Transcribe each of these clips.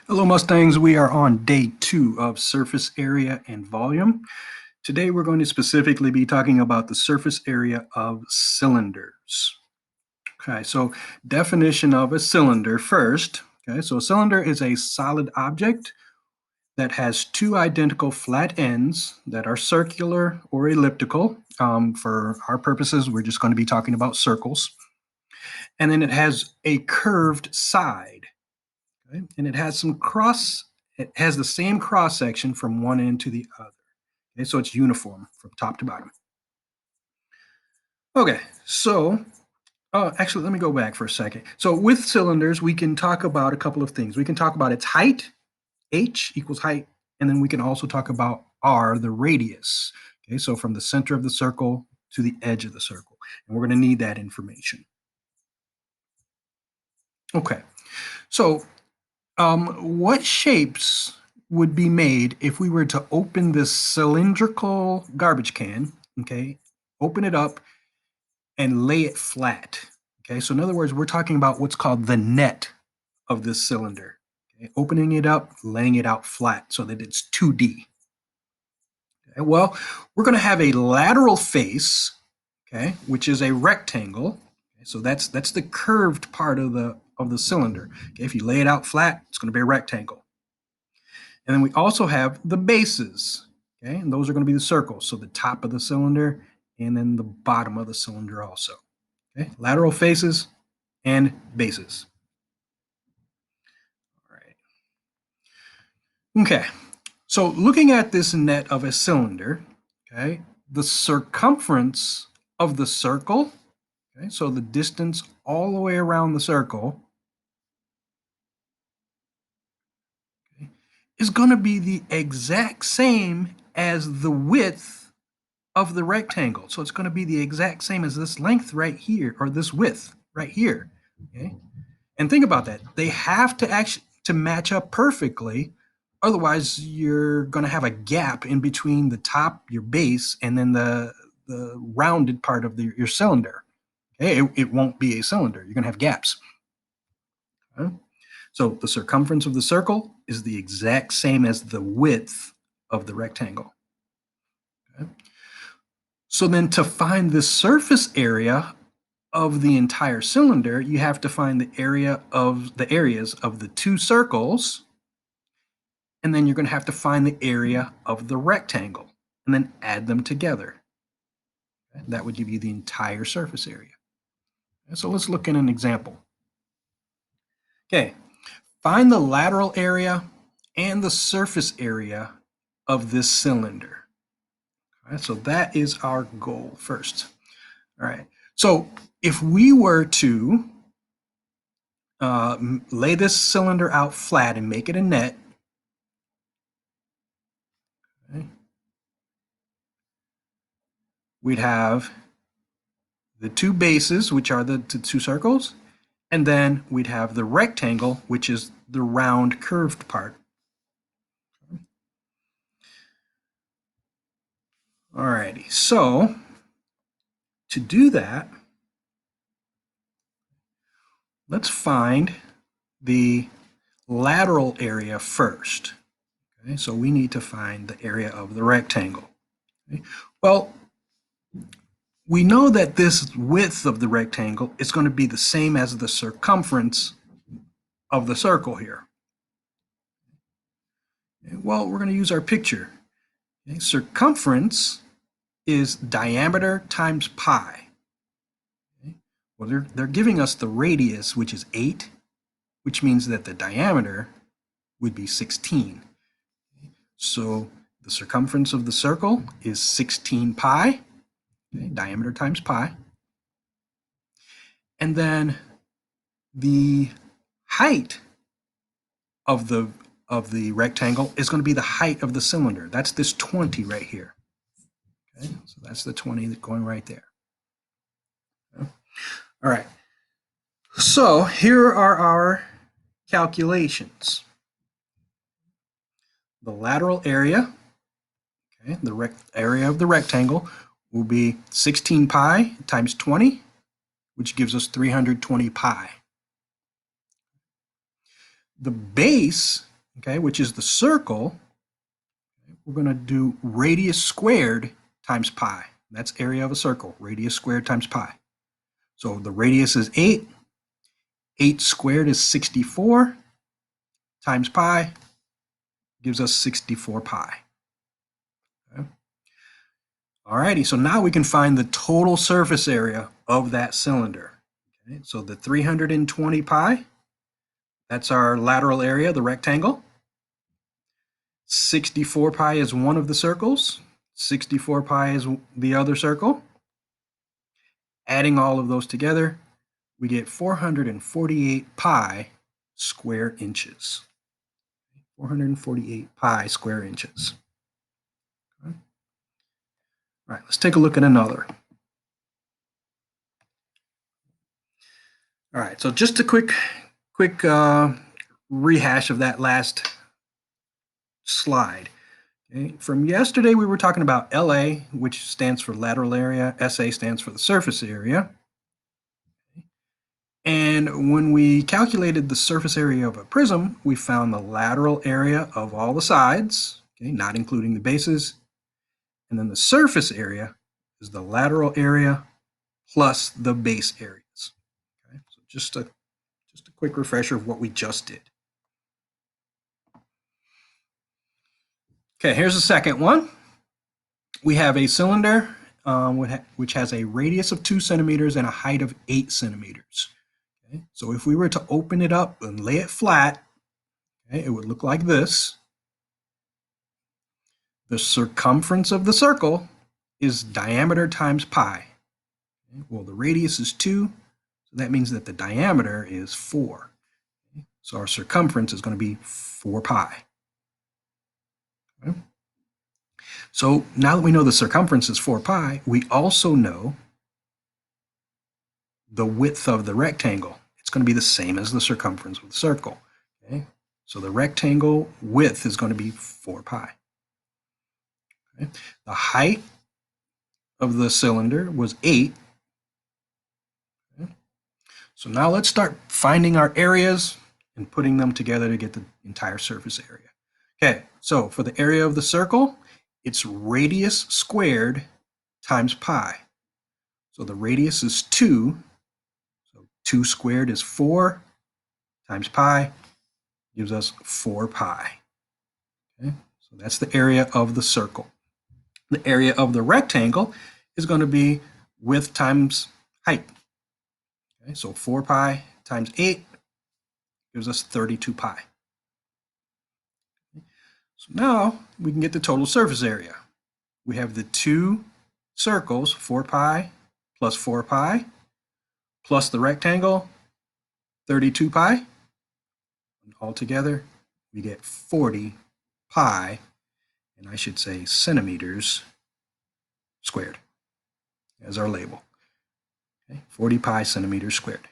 Hello Mustangs, we are on day 2 of surface area and volume. Today we're going to specifically be talking about the surface area of cylinders. Okay, so definition of a cylinder first. Okay, so a cylinder is a solid object that has two identical flat ends that are circular or elliptical. For our purposes, we're just going to be talking about circles. And then it has a curved side. Okay? And it has the same cross section from one end to the other. Okay, so it's uniform from top to bottom. Okay, so actually, let me go back for a second. So with cylinders, we can talk about a couple of things. We can talk about its height, h equals height, and then we can also talk about r, the radius. Okay, so from the center of the circle to the edge of the circle. And we're going to need that information. Okay, so what shapes would be made if we were to open this cylindrical garbage can, okay, open it up and lay it flat? Okay, so in other words, we're talking about what's called the net of this cylinder. Okay, opening it up, laying it out flat so that it's 2D. Okay, well, we're going to have a lateral face, okay, which is a rectangle. Okay, so that's the curved part of the cylinder. Okay, if you lay it out flat, it's going to be a rectangle. And then we also have the bases, okay? And those are going to be the circles. So the top of the cylinder and then the bottom of the cylinder also, okay? Lateral faces and bases. All right. Okay. So looking at this net of a cylinder, okay, the circumference of the circle, okay, so the distance all the way around the circle, okay, is going to be the exact same as the width of the rectangle. So it's going to be the exact same as this length right here, or this width right here. Okay. And think about that. They have to actually to match up perfectly. Otherwise, you're going to have a gap in between the top, your base, and then the rounded part of your cylinder. Okay. It won't be a cylinder. You're going to have gaps. Okay. So the circumference of the circle is the exact same as the width of the rectangle. Okay. So then to find the surface area of the entire cylinder, you have to find the areas of the two circles, and then you're going to have to find the area of the rectangle, and then add them together. Okay? That would give you the entire surface area. Okay, so let's look at an example. Okay, find the lateral area and the surface area of this cylinder. All right, so that is our goal first. All right, so if we were to lay this cylinder out flat and make it a net, okay, we'd have the two bases, which are the two circles, and then we'd have the rectangle, which is the round curved part. Alrighty, so to do that, let's find the lateral area first. Okay, so we need to find the area of the rectangle. Okay. Well, we know that this width of the rectangle is going to be the same as the circumference of the circle here. Okay, well, we're going to use our picture. Okay, circumference is diameter times pi. Okay, well, they're giving us the radius, which is 8, which means that the diameter would be 16. Okay, so the circumference of the circle is 16 pi, okay, diameter times pi. And then the height of the rectangle is going to be the height of the cylinder. That's this 20 right here. Okay, so that's the 20 going right there. Okay. All right. So here are our calculations. The lateral area, okay, the area of the rectangle will be 16 pi times 20, which gives us 320 pi. The base okay, which is the circle, we're going to do radius squared times pi. That's area of a circle, radius squared times pi. So the radius is 8. 8 squared is 64 times pi gives us 64 pi. Okay. Alrighty, so now we can find the total surface area of that cylinder. Okay, so the 320 pi, that's our lateral area, the rectangle. 64 pi is one of the circles. 64 pi is the other circle. Adding all of those together, we get 448 pi square inches. 448 pi square inches. Okay. All right, let's take a look at another. All right, so just a quick rehash of that last slide. Okay. From yesterday, we were talking about LA, which stands for lateral area. SA stands for the surface area. And when we calculated the surface area of a prism, we found the lateral area of all the sides, okay, not including the bases. And then the surface area is the lateral area plus the base areas. Okay, so just a quick refresher of what we just did. Okay, here's the second one. We have a cylinder which has a radius of 2 centimeters and a height of 8 centimeters. Okay, so if we were to open it up and lay it flat, okay, it would look like this. The circumference of the circle is diameter times pi. Okay, well, the radius is 2, so that means that the diameter is 4. Okay, so our circumference is going to be 4 pi. Okay. So now that we know the circumference is 4 pi, we also know the width of the rectangle. It's going to be the same as the circumference of the circle. Okay? So the rectangle width is going to be 4 pi. Okay? The height of the cylinder was 8. Okay? So now let's start finding our areas and putting them together to get the entire surface area. Okay, so for the area of the circle, it's radius squared times pi. So the radius is 2. So 2 squared is 4 times pi gives us 4 pi. Okay, so that's the area of the circle. The area of the rectangle is going to be width times height. Okay, so 4 pi times 8 gives us 32 pi. So now we can get the total surface area. We have the two circles, 4 pi plus 4 pi, plus the rectangle, 32 pi. And altogether, we get 40 pi, and I should say centimeters squared as our label. Okay, 40 pi centimeters squared.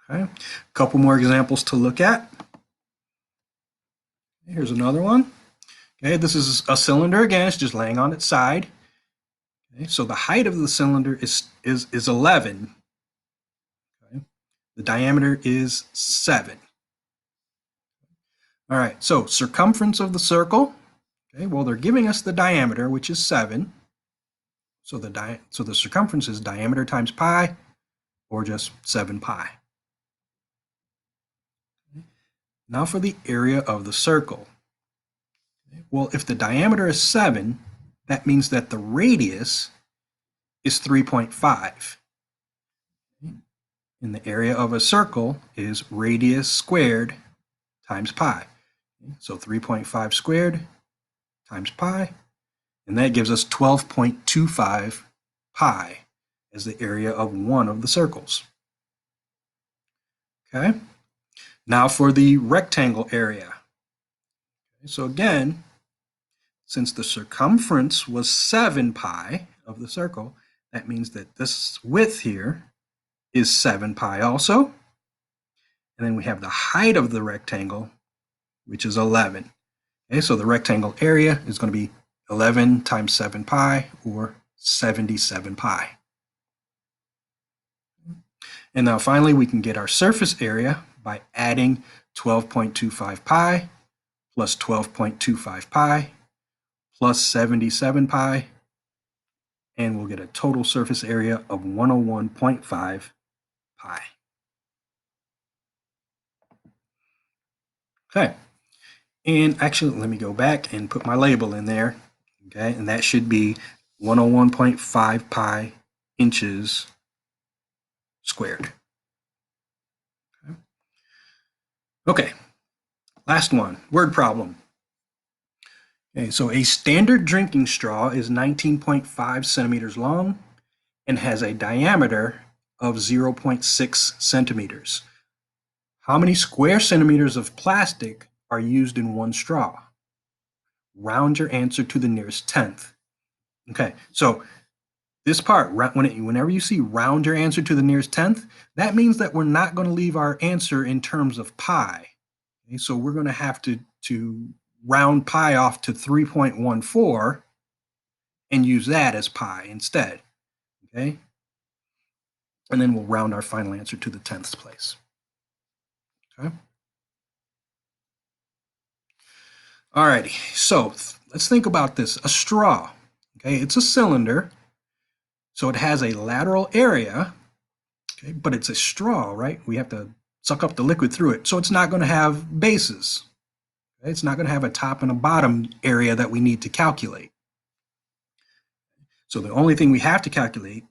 Okay, a couple more examples to look at. Here's another one. Okay, this is a cylinder again, it's just laying on its side. Okay, so the height of the cylinder is 11. Okay, the diameter is 7. All right, so circumference of the circle. Okay, well, they're giving us the diameter, which is 7. So the circumference is diameter times pi, or just 7 pi. Okay. Now for the area of the circle. Okay. Well, if the diameter is 7, that means that the radius is 3.5. Okay. And the area of a circle is radius squared times pi. Okay. So 3.5 squared times pi, and that gives us 12.25 pi as the area of one of the circles. Okay, now for the rectangle area. Okay, so again, since the circumference was 7 pi of the circle, that means that this width here is 7 pi also. And then we have the height of the rectangle, which is 11. Okay, so the rectangle area is going to be 11 times 7 pi, or 77 pi. And now finally, we can get our surface area by adding 12.25 pi plus 12.25 pi plus 77 pi, and we'll get a total surface area of 101.5 pi. Okay, and actually let me go back and put my label in there, okay, and that should be 101.5 pi inches squared. Okay, last one, word problem. Okay, so a standard drinking straw is 19.5 centimeters long and has a diameter of 0.6 centimeters. How many square centimeters of plastic are used in one straw? Round your answer to the nearest tenth. Okay, so this part, whenever you see round your answer to the nearest tenth, that means that we're not going to leave our answer in terms of pi. Okay, so we're going to have to round pi off to 3.14 and use that as pi instead. Okay, and then we'll round our final answer to the tenth place. Okay. All righty, so let's think about this. A straw, okay, it's a cylinder, so it has a lateral area, okay, but it's a straw, right? We have to suck up the liquid through it, so it's not going to have bases. Okay? It's not going to have a top and a bottom area that we need to calculate. So the only thing we have to calculate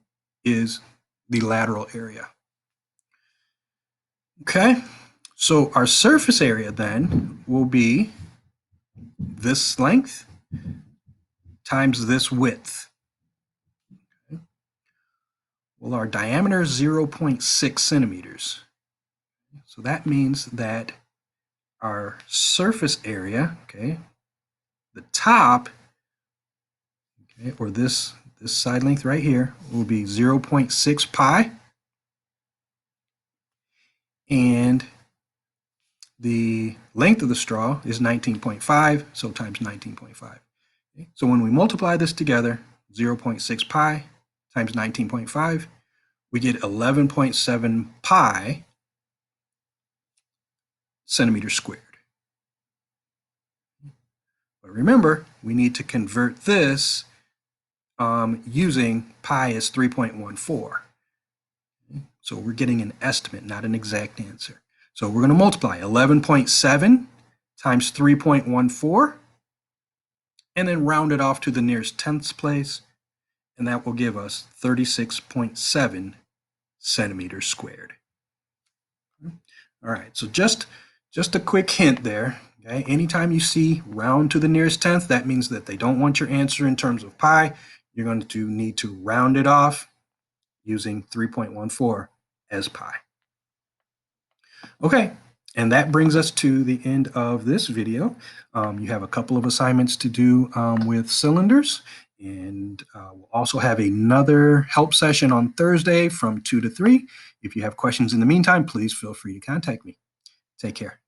is the lateral area. Okay, so our surface area then will be this length times this width. Okay. Well, our diameter is 0.6 centimeters. So that means that our surface area, okay, the top, okay, or this side length right here will be 0.6 pi, and the length of the straw is 19.5, so times 19.5. Okay? So when we multiply this together, 0.6 pi times 19.5, we get 11.7 pi centimeters squared. But remember, we need to convert this using pi as 3.14. So we're getting an estimate, not an exact answer. So we're going to multiply 11.7 times 3.14 and then round it off to the nearest tenths place, and that will give us 36.7 centimeters squared. All right, so just a quick hint there. Okay, anytime you see round to the nearest tenth, that means that they don't want your answer in terms of pi. You're going to need to round it off using 3.14 as pi. Okay, and that brings us to the end of this video. You have a couple of assignments to do with cylinders, and we'll also have another help session on Thursday from 2 to 3. If you have questions in the meantime, please feel free to contact me. Take care.